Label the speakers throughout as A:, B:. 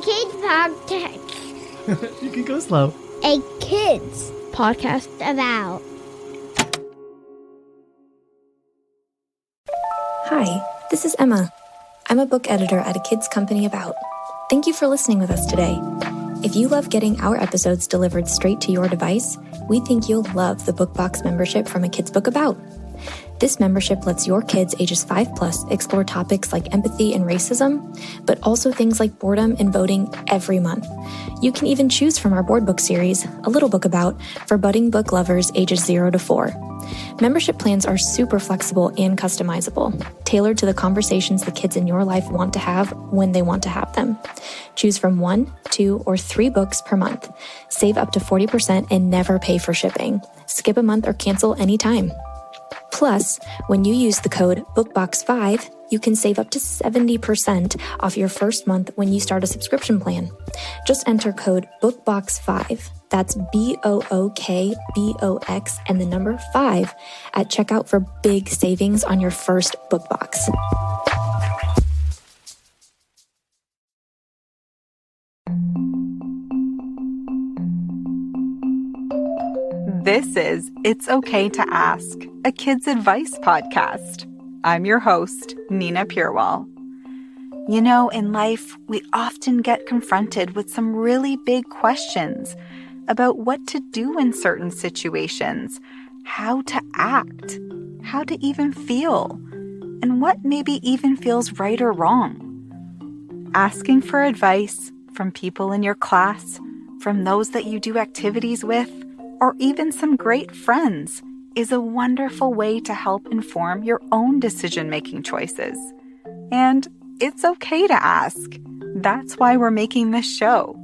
A: kids podcast.
B: You can go slow.
A: A kids podcast about.
C: Hi, this is Emma. I'm a book editor at a kids company about. Thank you for listening with us today. If you love getting our episodes delivered straight to your device, we think you'll love the BookBox membership from A Kid's Book About. This membership lets your kids ages 5+ explore topics like empathy and racism, but also things like boredom and voting every month. You can even choose from our board book series, A Little Book About, for budding book lovers ages 0 to 4. Membership plans are super flexible and customizable, tailored to the conversations the kids in your life want to have when they want to have them. Choose from 1, 2, or 3 books per month. Save up to 40% and never pay for shipping. Skip a month or cancel anytime. Plus, when you use the code BookBox5, you can save up to 70% off your first month when you start a subscription plan. Just enter code BookBox5, that's BOOKBOX and the number 5 at checkout for big savings on your first book box.
D: This is It's Okay to Ask, a kids' advice podcast. I'm your host, Nina Purewal. You know, in life, we often get confronted with some really big questions about what to do in certain situations, how to act, how to even feel, and what maybe even feels right or wrong. Asking for advice from people in your class, from those that you do activities with, or even some great friends is a wonderful way to help inform your own decision-making choices. And it's okay to ask. That's why we're making this show.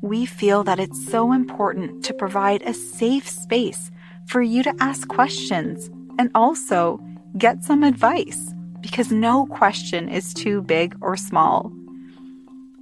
D: We feel that it's so important to provide a safe space for you to ask questions and also get some advice, because no question is too big or small.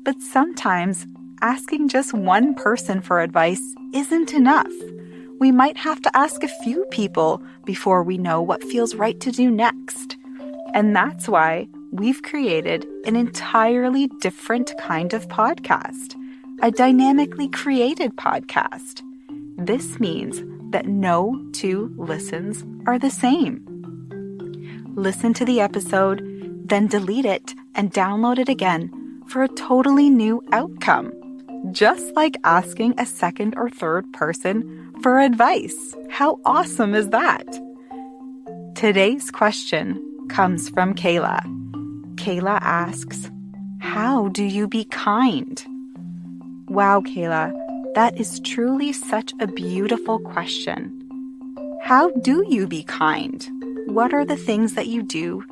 D: But sometimes asking just one person for advice isn't enough. We might have to ask a few people before we know what feels right to do next. And that's why we've created an entirely different kind of podcast, a dynamically created podcast. This means that no 2 listens are the same. Listen to the episode, then delete it and download it again for a totally new outcome. Just like asking a second or third person for advice. How awesome is that? Today's question comes from Kayla. Kayla asks, how do you be kind? Wow, Kayla, that is truly such a beautiful question. How do you be kind? What are the things that you do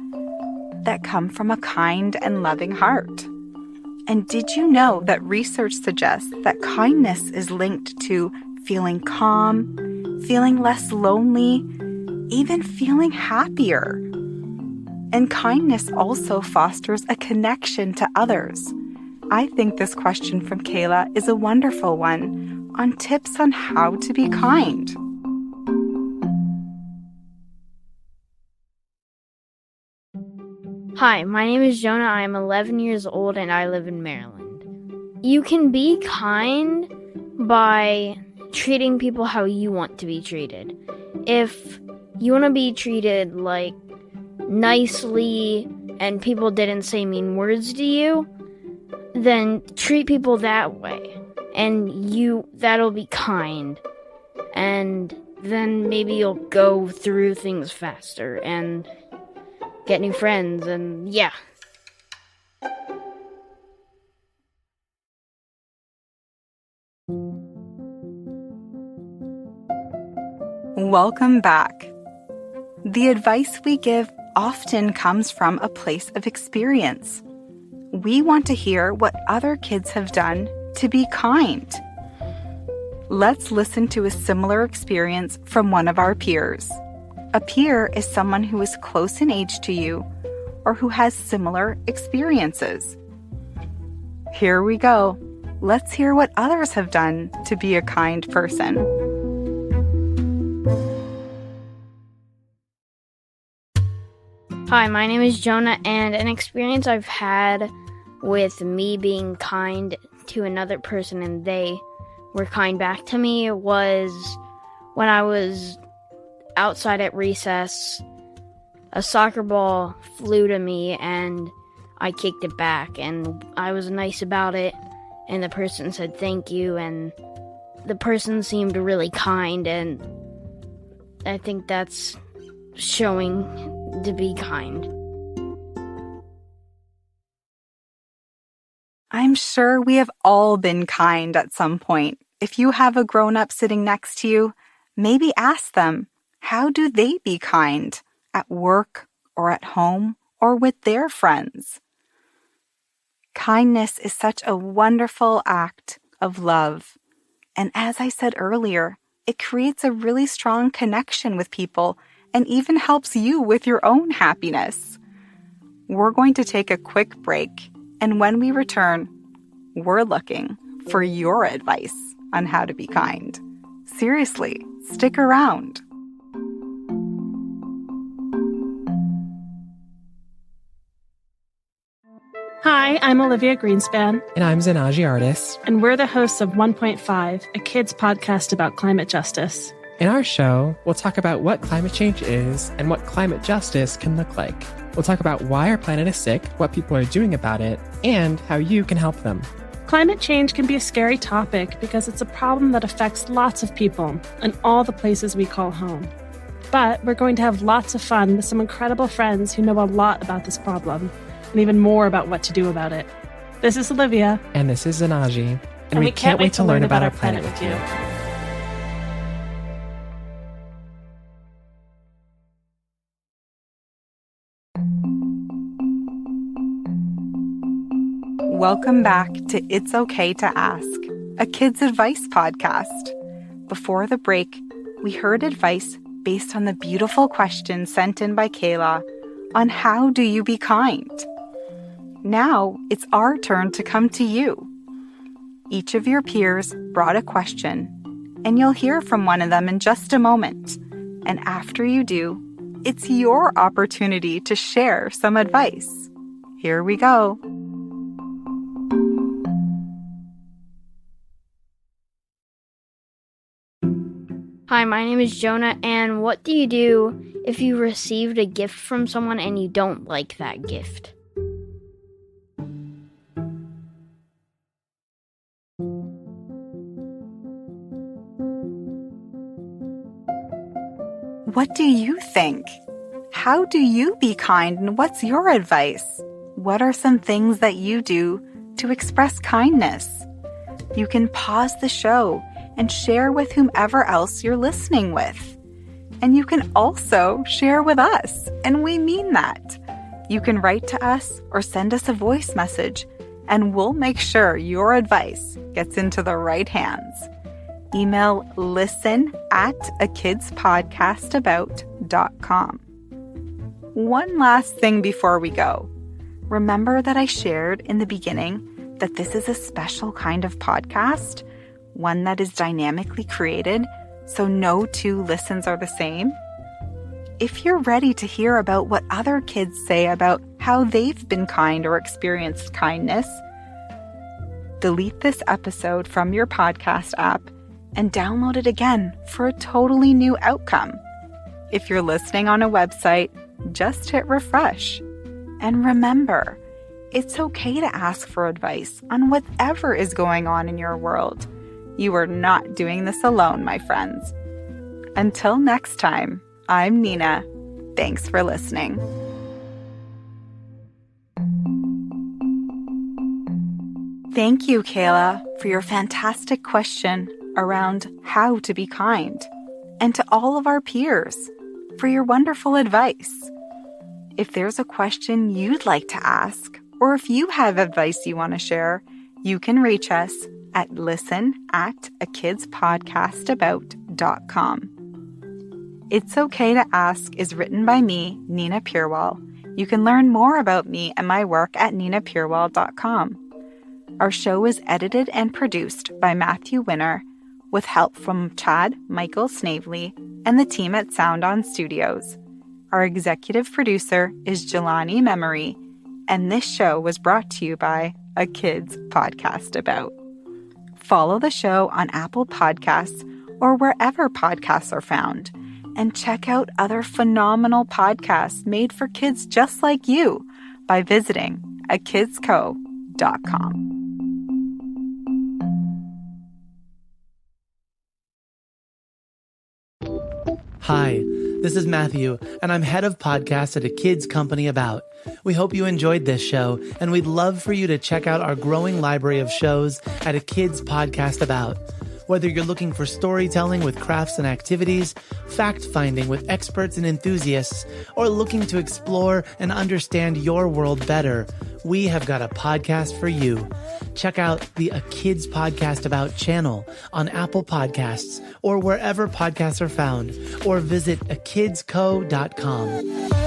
D: that come from a kind and loving heart? And did you know that research suggests that kindness is linked to feeling calm, feeling less lonely, even feeling happier? And kindness also fosters a connection to others. I think this question from Kayla is a wonderful one on tips on how to be kind.
E: Hi, my name is Jonah. I am 11 years old and I live in Maryland. You can be kind by treating people how you want to be treated. If you want to be treated like nicely and people didn't say mean words to you, then treat people that way. And that'll be kind. And then maybe you'll go through things faster and get new friends, and yeah.
D: Welcome back. The advice we give often comes from a place of experience. We want to hear what other kids have done to be kind. Let's listen to a similar experience from one of our peers. A peer is someone who is close in age to you or who has similar experiences. Here we go. Let's hear what others have done to be a kind person.
E: Hi, my name is Jonah, and an experience I've had with me being kind to another person and they were kind back to me was when I was outside at recess. A soccer ball flew to me and I kicked it back, and I was nice about it, and the person said thank you, and the person seemed really kind, and I think that's showing to be kind.
D: I'm sure we have all been kind at some point. If you have a grown-up sitting next to you, maybe ask them, how do they be kind at work or at home or with their friends? Kindness is such a wonderful act of love. And as I said earlier, it creates a really strong connection with people and even helps you with your own happiness. We're going to take a quick break, and when we return, we're looking for your advice on how to be kind. Seriously, stick around.
B: Hi, I'm Olivia Greenspan.
F: And I'm Zanaji Artis.
B: And we're the hosts of 1.5, a kids podcast about climate justice.
F: In our show, we'll talk about what climate change is and what climate justice can look like. We'll talk about why our planet is sick, what people are doing about it, and how you can help them.
B: Climate change can be a scary topic because it's a problem that affects lots of people in all the places we call home. But we're going to have lots of fun with some incredible friends who know a lot about this problem, and even more about what to do about it. This is Olivia.
F: And this is Zanaji. And we can't wait to learn about our planet with you.
D: Welcome back to It's Okay to Ask, a kids' advice podcast. Before the break, we heard advice based on the beautiful question sent in by Kayla on how do you be kind? Now it's our turn to come to you. Each of your peers brought a question, and you'll hear from one of them in just a moment. And after you do, it's your opportunity to share some advice. Here we go.
E: Hi, my name is Jonah, and what do you do if you received a gift from someone and you don't like that gift?
D: What do you think? How do you be kind, and what's your advice? What are some things that you do to express kindness? You can pause the show and share with whomever else you're listening with. And you can also share with us, and we mean that. You can write to us or send us a voice message, and we'll make sure your advice gets into the right hands. Email listen@akidspodcastabout.com. One last thing before we go. Remember that I shared in the beginning that this is a special kind of podcast, one that is dynamically created, so no two listens are the same? If you're ready to hear about what other kids say about how they've been kind or experienced kindness, delete this episode from your podcast app and download it again for a totally new outcome. If you're listening on a website, just hit refresh. And remember, it's okay to ask for advice on whatever is going on in your world. You are not doing this alone, my friends. Until next time, I'm Nina. Thanks for listening. Thank you, Kayla, for your fantastic question around how to be kind, and to all of our peers for your wonderful advice. If there's a question you'd like to ask, or if you have advice you want to share, you can reach us at listen@akidspodcastabout.com. It's Okay to Ask is written by me, Nina Purewal. You can learn more about me and my work at ninapurewal.com. Our show is edited and produced by Matthew Winner, with help from Chad Michael Snavely and the team at Sound On Studios. Our executive producer is Jelani Memory, And this show was brought to you by A Kids Podcast About. Follow the show on Apple Podcasts or wherever podcasts are found. And check out other phenomenal podcasts made for kids just like you by visiting akidsco.com.
G: Hi, this is Matthew, and I'm head of podcasts at A Kids Company About. We hope you enjoyed this show, and we'd love for you to check out our growing library of shows at A Kids Podcast About. Whether you're looking for storytelling with crafts and activities, fact-finding with experts and enthusiasts, or looking to explore and understand your world better, we have got a podcast for you. Check out the A Kids Podcast About channel on Apple Podcasts or wherever podcasts are found, or visit akidsco.com.